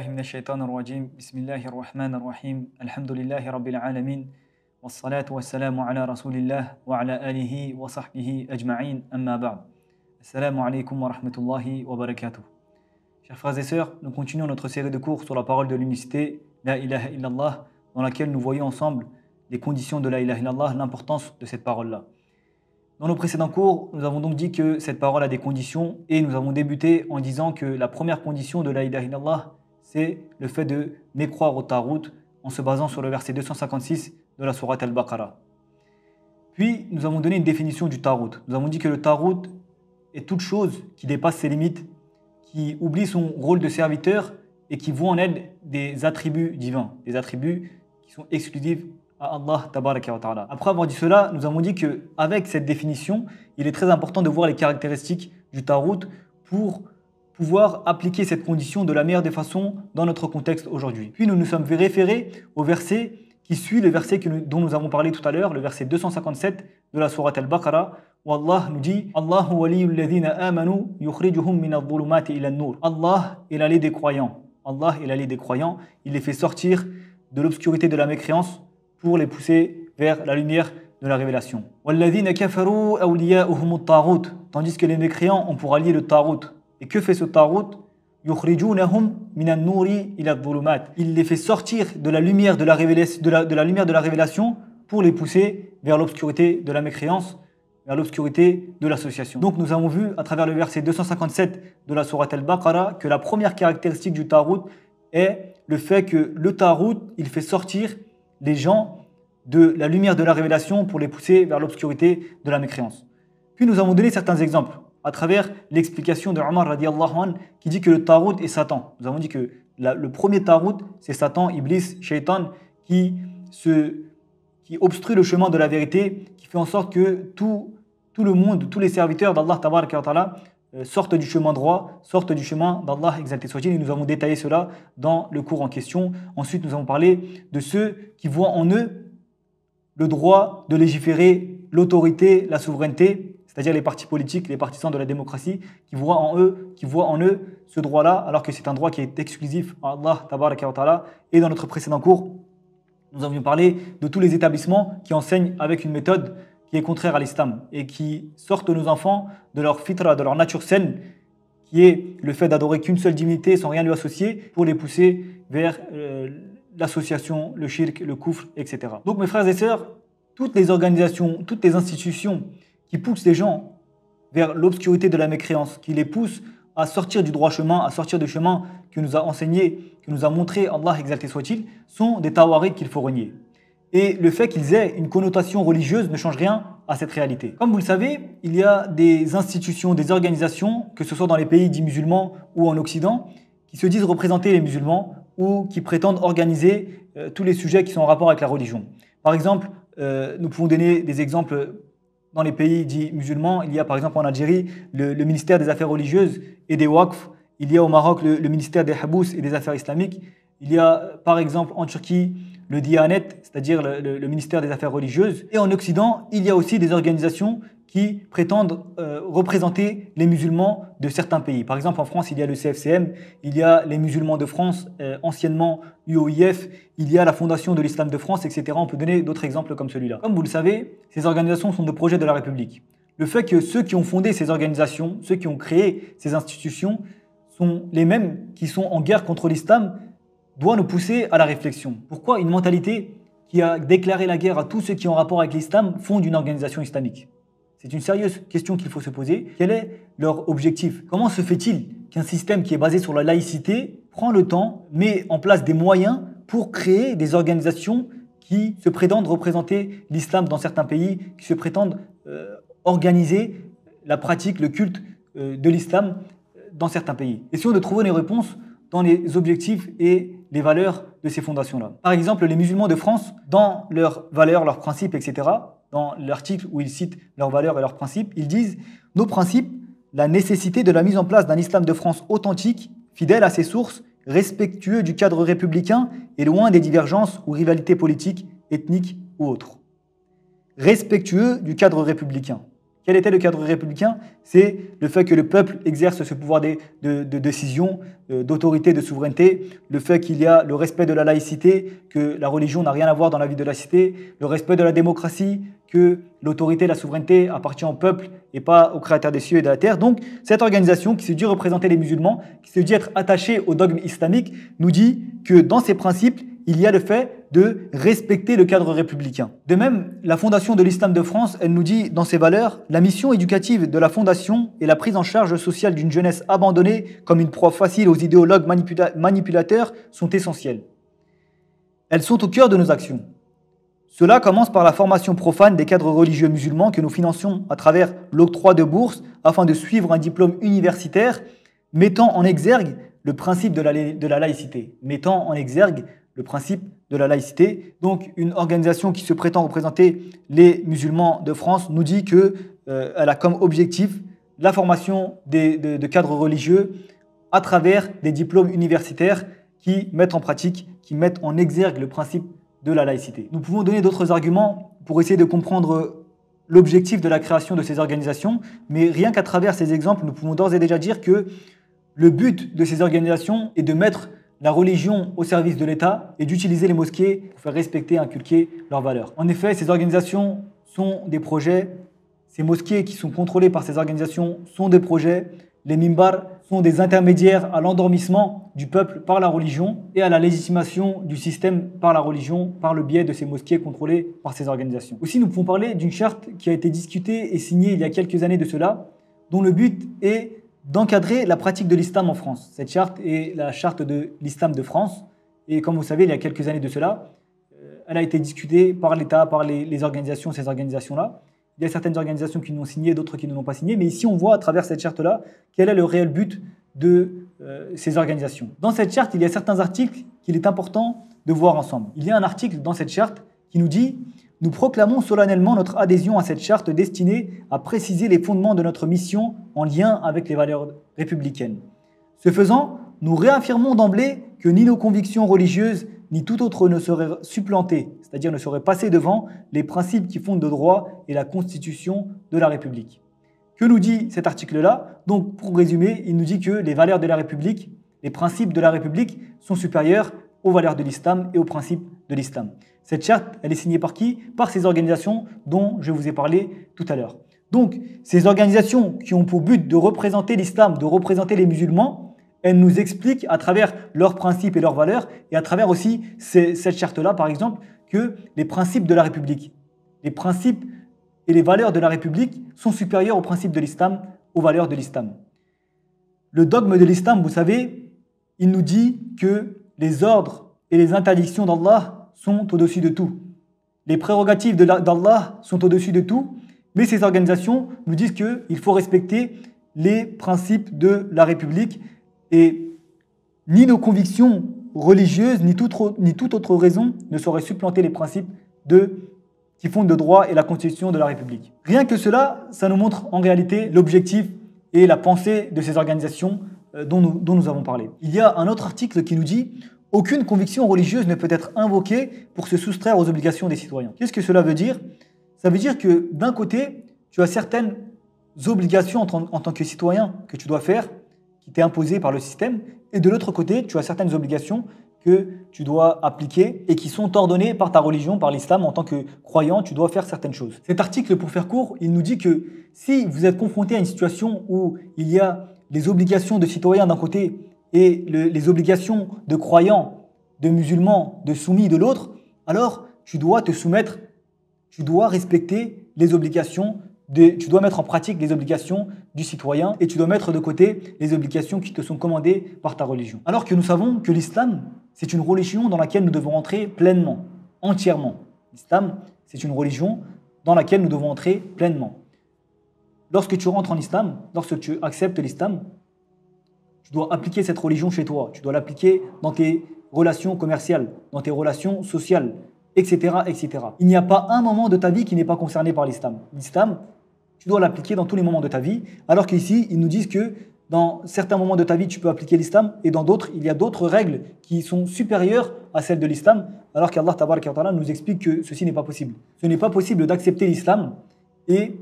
بالله من الشيطان الرجيم بسم الله الرحمن الرحيم الحمد لله رب العالمين والصلاة والسلام على رسول الله وعلى آله وصحبه أجمعين أما بعد السلام عليكم ورحمة الله وبركاته. Chers frères et sœurs, nous continuons notre série de cours sur la parole de l'unicité, La ilaha illallah, dans laquelle nous voyons ensemble les conditions de La ilaha illallah, l'importance de cette parole-là. Dans nos précédents cours, nous avons donc dit que cette parole a des conditions et nous avons débuté en disant que la première condition de la ilaha illallah, c'est le fait de mécroire au Tarout en se basant sur le verset 256 de la sourate Al-Baqarah. Puis, nous avons donné une définition du Tarout. Nous avons dit que le Tarout est toute chose qui dépasse ses limites, qui oublie son rôle de serviteur et qui voit en elle des attributs divins, des attributs qui sont exclusifs à Allah tabaraka wa ta'ala. Après avoir dit cela, nous avons dit qu'avec cette définition, il est très important de voir les caractéristiques du Tarout pour pouvoir appliquer cette condition de la meilleure des façons dans notre contexte aujourd'hui. Puis nous nous sommes référés au verset qui suit le verset dont nous avons parlé tout à l'heure, le verset 257 de la sourate Al-Baqarah, où Allah nous dit « Allahu waliyul ladhina amanu yukhrijuhum min adh-dhulumati ila an-nur » Allah est l'allié des croyants. Allah est l'allié des croyants. Il les fait sortir de l'obscurité de la mécréance pour les pousser vers la lumière de la révélation. Tandis que les mécréants ont pour allier le Tarout. Et que fait ce Tarout? Il les fait sortir de la lumière de la révélation pour les pousser vers l'obscurité de la mécréance, vers l'obscurité de l'association. Donc nous avons vu à travers le verset 257 de la sourate Al-Baqarah que la première caractéristique du Tarout est le fait que le Tarout, il fait sortir les gens de la lumière de la révélation pour les pousser vers l'obscurité de la mécréance. Puis nous avons donné certains exemples à travers l'explication de Omar radiallahu anhu qui dit que le Tarout est Satan. Nous avons dit que le premier Tarout, c'est Satan, Iblis, Shaitan, qui obstrue le chemin de la vérité, qui fait en sorte que tout le monde, tous les serviteurs d'Allah tabaraka wa ta'ala sortent du chemin droit, sortent du chemin d'Allah exalté soit-il, et nous avons détaillé cela dans le cours en question. Ensuite, nous avons parlé de ceux qui voient en eux le droit de légiférer, l'autorité, la souveraineté, c'est-à-dire les partis politiques, les partisans de la démocratie, qui voient en eux ce droit-là, alors que c'est un droit qui est exclusif à Allah tabaraka wa ta'ala. Et dans notre précédent cours, nous avions parlé de tous les établissements qui enseignent avec une méthode qui est contraire à l'islam et qui sortent nos enfants de leur fitra, de leur nature saine, qui est le fait d'adorer qu'une seule divinité sans rien lui associer, pour les pousser vers l'association, le shirk, le kufr, etc. Donc mes frères et sœurs, toutes les organisations, toutes les institutions qui poussent les gens vers l'obscurité de la mécréance, qui les poussent à sortir du droit chemin, à sortir du chemin que nous a enseigné, que nous a montré Allah exalté soit-il, sont des tawarid qu'il faut renier. Et le fait qu'ils aient une connotation religieuse ne change rien à cette réalité. Comme vous le savez, il y a des institutions, des organisations, que ce soit dans les pays dits musulmans ou en Occident, qui se disent représenter les musulmans ou qui prétendent organiser tous les sujets qui sont en rapport avec la religion. Par exemple, nous pouvons donner des exemples dans les pays dits musulmans. Il y a par exemple en Algérie le ministère des Affaires religieuses et des Waqf. Il y a au Maroc le ministère des Habous et des Affaires islamiques. Il y a par exemple en Turquie le Diyanet, c'est-à-dire le ministère des Affaires religieuses. Et en Occident, il y a aussi des organisations qui prétendent représenter les musulmans de certains pays. Par exemple, en France, il y a le CFCM, il y a les musulmans de France, anciennement UOIF, il y a la Fondation de l'Islam de France, etc. On peut donner d'autres exemples comme celui-là. Comme vous le savez, ces organisations sont des projets de la République. Le fait que ceux qui ont fondé ces organisations, ceux qui ont créé ces institutions, sont les mêmes qui sont en guerre contre l'islam, doit nous pousser à la réflexion. Pourquoi une mentalité qui a déclaré la guerre à tous ceux qui ont rapport avec l'islam fonde une organisation islamique? C'est une sérieuse question qu'il faut se poser. Quel est leur objectif? Comment se fait-il qu'un système qui est basé sur la laïcité prend le temps, met en place des moyens pour créer des organisations qui se prétendent représenter l'islam dans certains pays, qui se prétendent organiser la pratique, le culte de l'islam dans certains pays? Essayons de trouver des réponses dans les objectifs et les valeurs de ces fondations-là. Par exemple, les musulmans de France, dans leurs valeurs, leurs principes, etc., dans l'article où ils citent leurs valeurs et leurs principes, ils disent « Nos principes, la nécessité de la mise en place d'un islam de France authentique, fidèle à ses sources, respectueux du cadre républicain et loin des divergences ou rivalités politiques, ethniques ou autres. » Respectueux du cadre républicain. Quel était le cadre républicain? C'est le fait que le peuple exerce ce pouvoir de décision, d'autorité, de souveraineté, le fait qu'il y a le respect de la laïcité, que la religion n'a rien à voir dans la vie de la cité, le respect de la démocratie, que l'autorité, la souveraineté appartient au peuple et pas au créateur des cieux et de la terre. Donc cette organisation qui se dit représenter les musulmans, qui se dit être attachée au dogme islamique, nous dit que dans ses principes, il y a le fait de respecter le cadre républicain. De même, la Fondation de l'Islam de France, elle nous dit dans ses valeurs, la mission éducative de la Fondation et la prise en charge sociale d'une jeunesse abandonnée comme une proie facile aux idéologues manipulateurs sont essentielles. Elles sont au cœur de nos actions. Cela commence par la formation profane des cadres religieux musulmans que nous finançons à travers l'octroi de bourses afin de suivre un diplôme universitaire mettant en exergue le principe de la laïcité. Mettant en exergue le principe de la laïcité. Donc, une organisation qui se prétend représenter les musulmans de France nous dit qu'elle a comme objectif la formation de cadres religieux à travers des diplômes universitaires qui mettent en pratique, qui mettent en exergue le principe de la laïcité. Nous pouvons donner d'autres arguments pour essayer de comprendre l'objectif de la création de ces organisations, mais rien qu'à travers ces exemples, nous pouvons d'ores et déjà dire que le but de ces organisations est de mettre la religion au service de l'État et d'utiliser les mosquées pour faire respecter et inculquer leurs valeurs. En effet, ces organisations sont des projets, ces mosquées qui sont contrôlées par ces organisations sont des projets, les mimbars sont des intermédiaires à l'endormissement du peuple par la religion et à la légitimation du système par la religion par le biais de ces mosquées contrôlées par ces organisations. Aussi, nous pouvons parler d'une charte qui a été discutée et signée il y a quelques années de cela, dont le but est d'encadrer la pratique de l'islam en France. Cette charte est la charte de l'islam de France. Et comme vous savez, il y a quelques années de cela, elle a été discutée par l'État, par les organisations, ces organisations-là. Il y a certaines organisations qui l'ont signée, d'autres qui ne l'ont pas signée. Mais ici, on voit à travers cette charte-là quel est le réel but de ces organisations. Dans cette charte, il y a certains articles qu'il est important de voir ensemble. Il y a un article dans cette charte qui nous dit « Nous proclamons solennellement notre adhésion à cette charte destinée à préciser les fondements de notre mission en lien avec les valeurs républicaines. Ce faisant, nous réaffirmons d'emblée que ni nos convictions religieuses ni tout autre ne seraient supplantés, c'est-à-dire ne seraient passés devant les principes qui fondent le droit et la constitution de la République. » Que nous dit cet article-là? Donc, pour résumer, il nous dit que les valeurs de la République, les principes de la République sont supérieurs aux valeurs de l'islam et aux principes de l'islam. Cette charte, elle est signée par qui? Par ces organisations dont je vous ai parlé tout à l'heure. Donc, ces organisations qui ont pour but de représenter l'islam, de représenter les musulmans, elles nous expliquent à travers leurs principes et leurs valeurs, et à travers aussi cette charte-là, par exemple, que les principes de la République, les principes et les valeurs de la République sont supérieurs aux principes de l'islam, aux valeurs de l'islam. Le dogme de l'islam, vous savez, il nous dit que les ordres et les interdictions d'Allah sont au-dessus de tout. Les prérogatives d'Allah sont au-dessus de tout, mais ces organisations nous disent qu'il faut respecter les principes de la République et ni nos convictions religieuses, ni toute autre raison ne saurait supplanter les principes qui fondent le droit et la constitution de la République. Rien que cela, ça nous montre en réalité l'objectif et la pensée de ces organisations dont nous avons parlé. Il y a un autre article qui nous dit « Aucune conviction religieuse ne peut être invoquée pour se soustraire aux obligations des citoyens ». Qu'est-ce que cela veut dire? Ça veut dire que d'un côté, tu as certaines obligations en tant que citoyen que tu dois faire, qui t'est imposées par le système, et de l'autre côté, tu as certaines obligations que tu dois appliquer et qui sont ordonnées par ta religion, par l'islam. En tant que croyant, tu dois faire certaines choses. Cet article, pour faire court, il nous dit que si vous êtes confronté à une situation où il y a les obligations de citoyens d'un côté et les obligations de croyants, de musulmans, de soumis de l'autre, alors tu dois te soumettre, tu dois respecter les obligations, tu dois mettre en pratique les obligations du citoyen et tu dois mettre de côté les obligations qui te sont commandées par ta religion. Alors que nous savons que l'islam, c'est une religion dans laquelle nous devons entrer pleinement, entièrement. L'islam, c'est une religion dans laquelle nous devons entrer pleinement. Lorsque tu rentres en islam, lorsque tu acceptes l'islam, tu dois appliquer cette religion chez toi. Tu dois l'appliquer dans tes relations commerciales, dans tes relations sociales, etc., etc. Il n'y a pas un moment de ta vie qui n'est pas concerné par l'islam. L'islam, tu dois l'appliquer dans tous les moments de ta vie, alors qu'ici, ils nous disent que dans certains moments de ta vie, tu peux appliquer l'islam, et dans d'autres, il y a d'autres règles qui sont supérieures à celles de l'islam, alors qu'Allah Tabaraka wa Ta'ala nous explique que ceci n'est pas possible. Ce n'est pas possible d'accepter l'islam et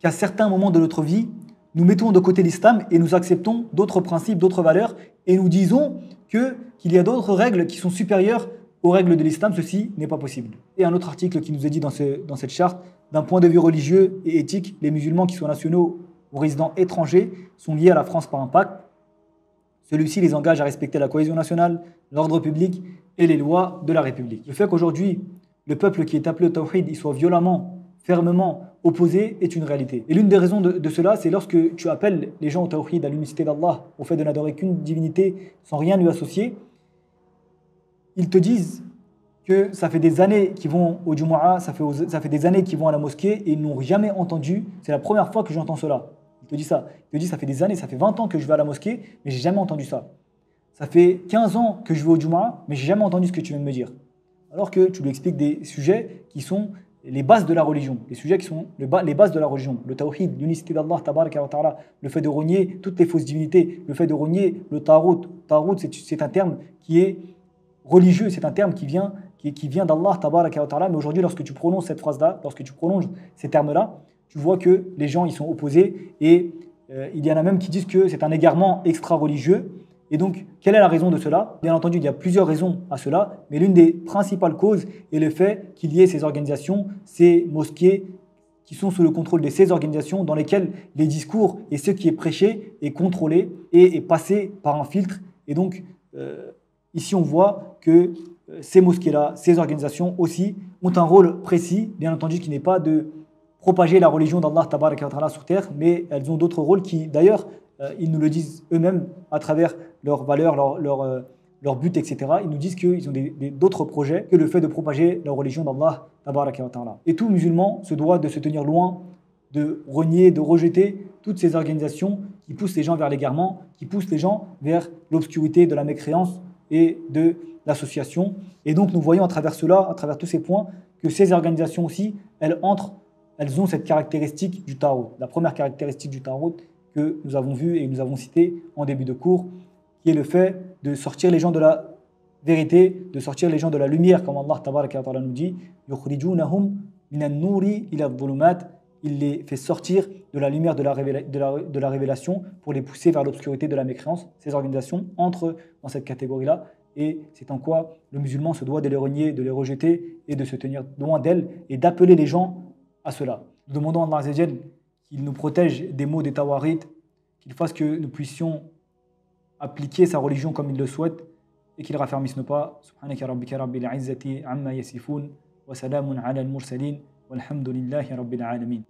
qu'à certains moments de notre vie, nous mettons de côté l'islam et nous acceptons d'autres principes, d'autres valeurs, et nous disons qu'il y a d'autres règles qui sont supérieures aux règles de l'islam. Ceci n'est pas possible. Et un autre article qui nous est dit dans cette charte, d'un point de vue religieux et éthique, les musulmans qui sont nationaux ou résidents étrangers sont liés à la France par un pacte. Celui-ci les engage à respecter la cohésion nationale, l'ordre public et les lois de la République. Le fait qu'aujourd'hui, le peuple qui est appelé au tawhid, il soit violemment, fermement opposé est une réalité. Et l'une des raisons de cela, c'est lorsque tu appelles les gens au tawhid, à l'unicité d'Allah, au fait de n'adorer qu'une divinité sans rien lui associer, ils te disent que ça fait des années qu'ils vont au Jumu'ah, ça fait des années qu'ils vont à la mosquée et ils n'ont jamais entendu. C'est la première fois que j'entends cela. Il te dit ça. Il te dit ça fait des années, ça fait 20 ans que je vais à la mosquée, mais j'ai jamais entendu ça. Ça fait 15 ans que je vais au Jumu'ah, mais j'ai jamais entendu ce que tu viens de me dire. Alors que tu lui expliques des sujets qui sont les bases de la religion, les sujets qui sont les bases de la religion, le tawhid, l'unicité d'Allah, tabaraka wa ta'ala, le fait de renier toutes les fausses divinités, le fait de renier le tarut. Tarut, c'est un terme qui est religieux, c'est un terme qui vient d'Allah, tabaraka wa ta'ala, mais aujourd'hui, lorsque tu prononces cette phrase-là, lorsque tu prononces ces termes-là, tu vois que les gens ils sont opposés et il y en a même qui disent que c'est un égarement extra-religieux. Et donc, quelle est la raison de cela? Bien entendu, il y a plusieurs raisons à cela, mais l'une des principales causes est le fait qu'il y ait ces organisations, ces mosquées qui sont sous le contrôle de ces organisations dans lesquelles les discours et ce qui est prêché est contrôlé et est passé par un filtre. Et donc, ici, on voit que ces mosquées-là, ces organisations aussi ont un rôle précis, bien entendu, qui n'est pas de propager la religion d'Allah tabaraka wa ta'ala sur terre, mais elles ont d'autres rôles qui, d'ailleurs, ils nous le disent eux-mêmes à travers leurs valeurs, leur but, etc. Ils nous disent qu'ils ont d'autres projets que le fait de propager la religion d'Allah tabaraka wa ta'ala. Et tout musulman se doit de se tenir loin, de renier, de rejeter toutes ces organisations qui poussent les gens vers l'égarement, qui poussent les gens vers l'obscurité de la mécréance et de l'association. Et donc nous voyons à travers cela, à travers tous ces points, que ces organisations aussi, elles ont cette caractéristique du Tarot. La première caractéristique du Tarot que nous avons vue et nous avons citée en début de cours, qui est le fait de sortir les gens de la vérité, de sortir les gens de la lumière, comme Allah tabaraka wa ta'ala nous dit, yukhrijunahum minan nuri ila dhulumat. Il les fait sortir de la lumière de la révélation pour les pousser vers l'obscurité de la mécréance. Ces organisations entrent dans cette catégorie-là et c'est en quoi le musulman se doit de les renier, de les rejeter et de se tenir loin d'elles et d'appeler les gens à cela. Nous demandons à Allah Azza wa Jal qu'il nous protège des maux des tawarit, qu'il fasse que nous puissions appliquer sa religion comme il le souhaite et qu'il raffermisse nos pas. Subhanaka rabbika rabbil izzati amma yasifun wa salamun ala al-mursalin walhamdulillahi rabbil alamin.